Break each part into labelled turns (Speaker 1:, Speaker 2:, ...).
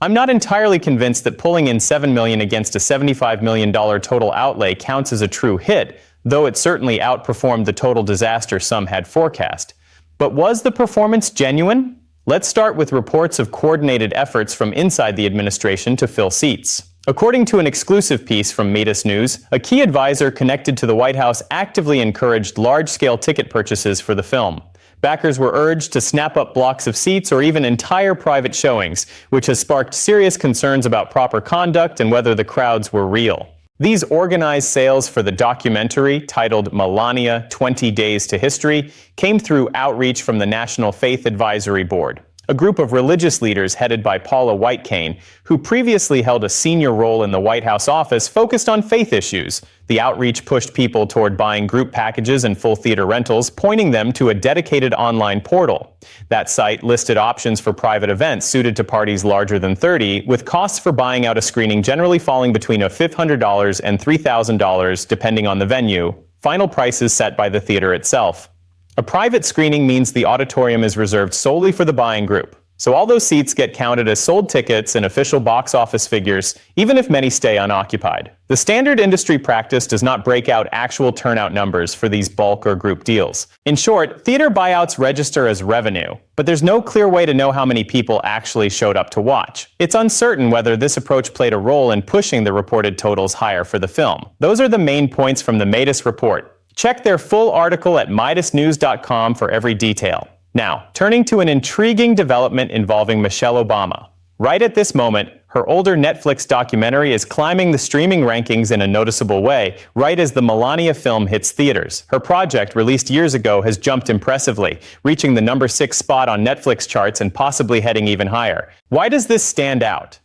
Speaker 1: I'm not entirely convinced that pulling in $7 million against a $75 million total outlay counts as a true hit, though it certainly outperformed the total disaster some had forecast. But was the performance genuine? Let's start with reports of coordinated efforts from inside the administration to fill seats. According to an exclusive piece from Metis News, a key advisor connected to the White House actively encouraged large-scale ticket purchases for the film. Backers were urged to snap up blocks of seats or even entire private showings, which has sparked serious concerns about proper conduct and whether the crowds were real. These organized sales for the documentary, titled Melania, 20 Days to History, came through outreach from the National Faith Advisory Board, a group of religious leaders headed by Paula White-Cain, who previously held a senior role in the White House office focused on faith issues. The outreach pushed people toward buying group packages and full theater rentals, pointing them to a dedicated online portal. That site listed options for private events suited to parties larger than 30, with costs for buying out a screening generally falling between $500 and $3,000 depending on the venue, final prices set by the theater itself. A private screening means the auditorium is reserved solely for the buying group, so all those seats get counted as sold tickets in official box office figures, even if many stay unoccupied. The standard industry practice does not break out actual turnout numbers for these bulk or group deals. In short, theater buyouts register as revenue, but there's no clear way to know how many people actually showed up to watch. It's uncertain whether this approach played a role in pushing the reported totals higher for the film. Those are the main points from the Metis report. Check their full article at MidasNews.com for every detail. Now, turning to an intriguing development involving Michelle Obama. Right at this moment, her older Netflix documentary is climbing the streaming rankings in a noticeable way, right as the Melania film hits theaters. Her project, released years ago, has jumped impressively, reaching the number 6 spot on Netflix charts and possibly heading even higher. Why does this stand out?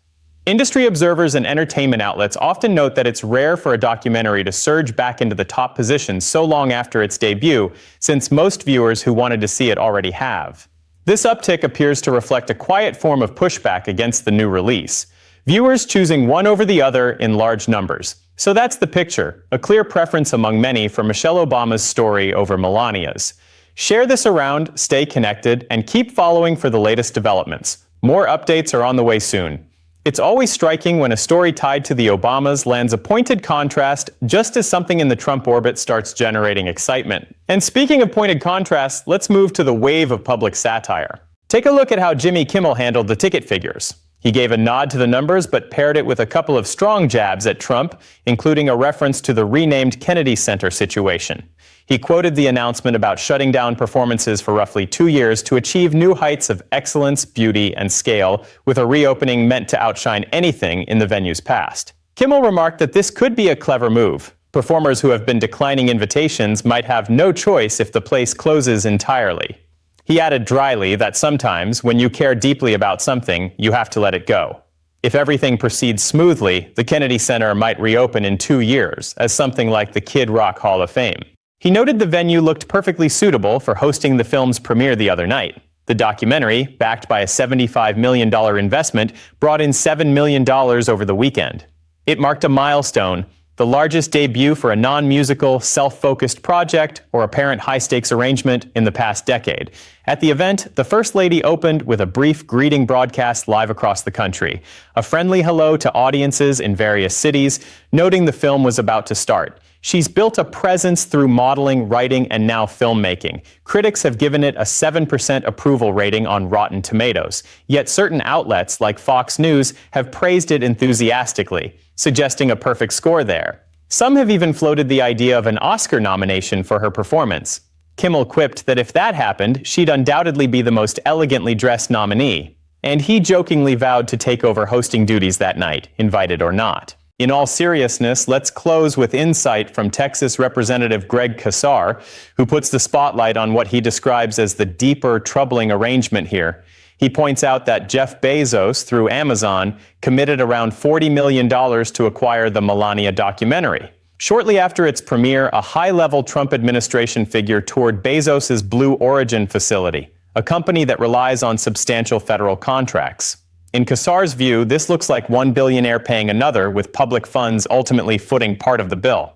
Speaker 1: Industry observers and entertainment outlets often note that it's rare for a documentary to surge back into the top position so long after its debut, since most viewers who wanted to see it already have. This uptick appears to reflect a quiet form of pushback against the new release, viewers choosing one over the other in large numbers. So that's the picture, a clear preference among many for Michelle Obama's story over Melania's. Share this around, stay connected, and keep following for the latest developments. More updates are on the way soon. It's always striking when a story tied to the Obamas lands a pointed contrast just as something in the Trump orbit starts generating excitement. And speaking of pointed contrasts, let's move to the wave of public satire. Take a look at how Jimmy Kimmel handled the ticket figures. He gave a nod to the numbers but paired it with a couple of strong jabs at Trump, including a reference to the renamed Kennedy Center situation. He quoted the announcement about shutting down performances for roughly 2 years to achieve new heights of excellence, beauty, and scale, with a reopening meant to outshine anything in the venue's past. Kimmel remarked that this could be a clever move. Performers who have been declining invitations might have no choice if the place closes entirely. He added dryly that sometimes, when you care deeply about something, you have to let it go. If everything proceeds smoothly, the Kennedy Center might reopen in 2 years as something like the Kid Rock Hall of Fame. He noted the venue looked perfectly suitable for hosting the film's premiere the other night. The documentary, backed by a $75 million investment, brought in $7 million over the weekend. It marked a milestone, the largest debut for a non-musical, self-focused project or apparent high-stakes arrangement in the past decade. At the event, the First Lady opened with a brief greeting broadcast live across the country, a friendly hello to audiences in various cities, noting the film was about to start. She's built a presence through modeling, writing, and now filmmaking. Critics have given it a 7% approval rating on Rotten Tomatoes, yet certain outlets, like Fox News, have praised it enthusiastically, suggesting a perfect score there. Some have even floated the idea of an Oscar nomination for her performance. Kimmel quipped that if that happened, she'd undoubtedly be the most elegantly dressed nominee. And he jokingly vowed to take over hosting duties that night, invited or not. In all seriousness, let's close with insight from Texas Representative Greg Casar, who puts the spotlight on what he describes as the deeper, troubling arrangement here. He points out that Jeff Bezos, through Amazon, committed around $40 million to acquire the Melania documentary. Shortly after its premiere, a high-level Trump administration figure toured Bezos's Blue Origin facility, a company that relies on substantial federal contracts. In Casar's view, this looks like one billionaire paying another, with public funds ultimately footing part of the bill.